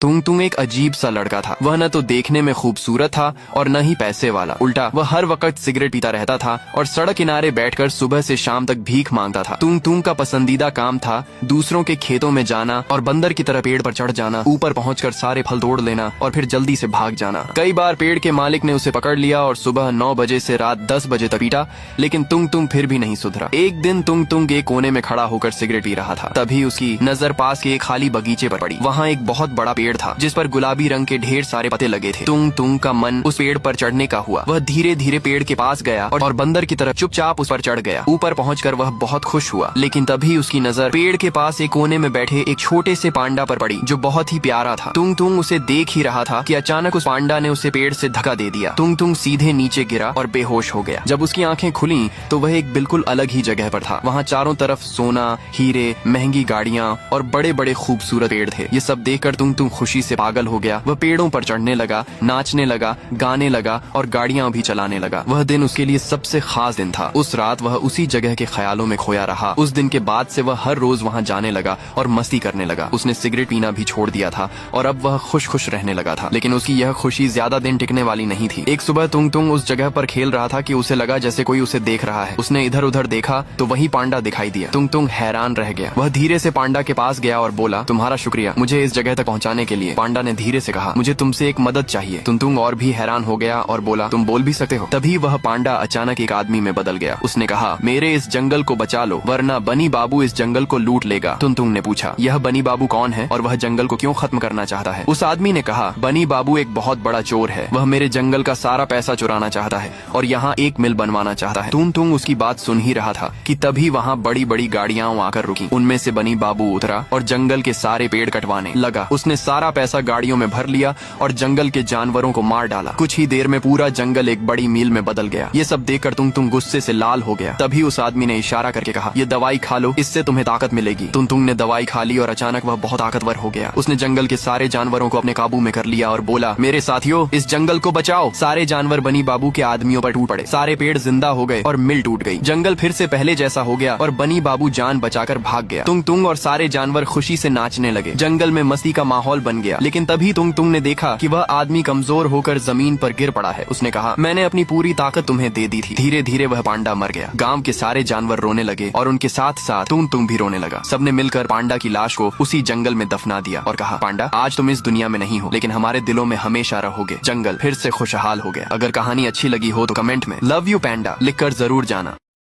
तुंग तुंग एक अजीब सा लड़का था। वह न तो देखने में खूबसूरत था और न ही पैसे वाला। उल्टा वह हर वक्त सिगरेट पीता रहता था और सड़क किनारे बैठकर सुबह से शाम तक भीख मांगता था। तुंग तुंग का पसंदीदा काम था दूसरों के खेतों में जाना और बंदर की तरह पेड़ पर चढ़ जाना, ऊपर पहुंचकर सारे फल तोड़ लेना और फिर जल्दी से भाग जाना। कई बार पेड़ के मालिक ने उसे पकड़ लिया और सुबह 9 बजे से रात 10 बजे तक पीटा, लेकिन तुंग तुंग फिर भी नहीं सुधरा। एक दिन तुंग तुंग एक कोने में खड़ा होकर सिगरेट पी रहा था। तभी उसकी नजर पास के एक खाली बगीचे पर पड़ी। वहाँ एक बहुत बड़ा पेड़ था जिस पर गुलाबी रंग के ढेर सारे पत्ते लगे थे। तुंग तुंग का मन उस पेड़ पर चढ़ने का हुआ। वह धीरे धीरे पेड़ के पास गया और बंदर की तरह चुपचाप उस पर चढ़ गया। ऊपर पहुंचकर वह बहुत खुश हुआ, लेकिन तभी उसकी नजर पेड़ के पास एक कोने में बैठे एक छोटे से पांडा पर पड़ी जो बहुत ही प्यारा था। तुंग तुंग उसे देख ही रहा था कि अचानक उस पांडा ने उसे पेड़ से धक्का दे दिया। तुंग तुंग सीधे नीचे गिरा और बेहोश हो गया। जब उसकी आंखें खुली तो वह एक बिल्कुल अलग ही जगह पर था। वहाँ चारों तरफ सोना, हीरे, महंगी गाड़ियाँ और बड़े बड़े खूबसूरत पेड़ थे। ये सब देखकर तुंग तुंग खुशी से पागल हो गया। वह पेड़ों पर चढ़ने लगा, नाचने लगा, गाने लगा और गाड़ियां भी चलाने लगा। वह दिन उसके लिए सबसे खास दिन था। उस रात वह उसी जगह के ख्यालों में खोया रहा। उस दिन के बाद से वह हर रोज वहां जाने लगा और मस्ती करने लगा। उसने सिगरेट पीना भी छोड़ दिया था और अब वह खुश खुश रहने लगा था। लेकिन उसकी यह खुशी ज्यादा दिन टिकने वाली नहीं थी। एक सुबह तुंग तुंग उस जगह पर खेल रहा था कि उसे लगा जैसे कोई उसे देख रहा है। उसने इधर उधर देखा तो वही पांडा दिखाई दिया। तुंग तुंग हैरान रह गया। वह धीरे से पांडा के पास गया और बोला, तुम्हारा शुक्रिया मुझे इस जगह तक पहुंचाने के लिए। पांडा ने धीरे से कहा, मुझे तुमसे एक मदद चाहिए। तुंग तुंग और भी हैरान हो गया और बोला, तुम बोल भी सकते हो। तभी वह पांडा अचानक एक आदमी में बदल गया। उसने कहा, मेरे इस जंगल को बचा लो वरना बनी बाबू इस जंगल को लूट लेगा। तुंग तुंग ने पूछा, यह बनी बाबू कौन है और वह जंगल को क्यों खत्म करना चाहता है? उस आदमी ने कहा, बनी बाबू एक बहुत बड़ा चोर है। वह मेरे जंगल का सारा पैसा चुराना चाहता है और यहाँ एक मिल बनवाना चाहता है। तुंग तुंग उसकी बात सुन ही रहा था कि तभी वहाँ बड़ी बड़ी गाड़ियां आकर रुकी। उनमें से बनी बाबू उतरा और जंगल के सारे पेड़ कटवाने लगा। उसने सारा पैसा गाड़ियों में भर लिया और जंगल के जानवरों को मार डाला। कुछ ही देर में पूरा जंगल एक बड़ी मील में बदल गया। ये सब देखकर तुंग तुंग गुस्से से लाल हो गया। तभी उस आदमी ने इशारा करके कहा, ये दवाई खा लो, इससे तुम्हें ताकत मिलेगी। तुंग तुंग ने दवाई खा ली और अचानक वह बहुत ताकतवर हो गया। उसने जंगल के सारे जानवरों को अपने काबू में कर लिया और बोला, मेरे साथियों इस जंगल को बचाओ। सारे जानवर बनी बाबू के आदमियों पर टूट पड़े। सारे पेड़ जिंदा हो गए और मिल टूट गई। जंगल फिर से पहले जैसा हो गया और बनी बाबू जान बचाकर भाग गया। तुंग तुंग और सारे जानवर खुशी से नाचने लगे। जंगल में मस्ती का माहौल बन गया। लेकिन तभी तुंग तुंग ने देखा कि वह आदमी कमजोर होकर जमीन पर गिर पड़ा है। उसने कहा, मैंने अपनी पूरी ताकत तुम्हें दे दी थी। धीरे धीरे वह पांडा मर गया। गांव के सारे जानवर रोने लगे और उनके साथ साथ तुंग तुंग भी रोने लगा। सबने मिलकर पांडा की लाश को उसी जंगल में दफना दिया और कहा, पांडा आज तुम इस दुनिया में नहीं हो लेकिन हमारे दिलों में हमेशा रहोगे। जंगल फिर से खुशहाल हो गया। अगर कहानी अच्छी लगी हो तो कमेंट में लव यू पैंडा लिखकर जरूर जाना।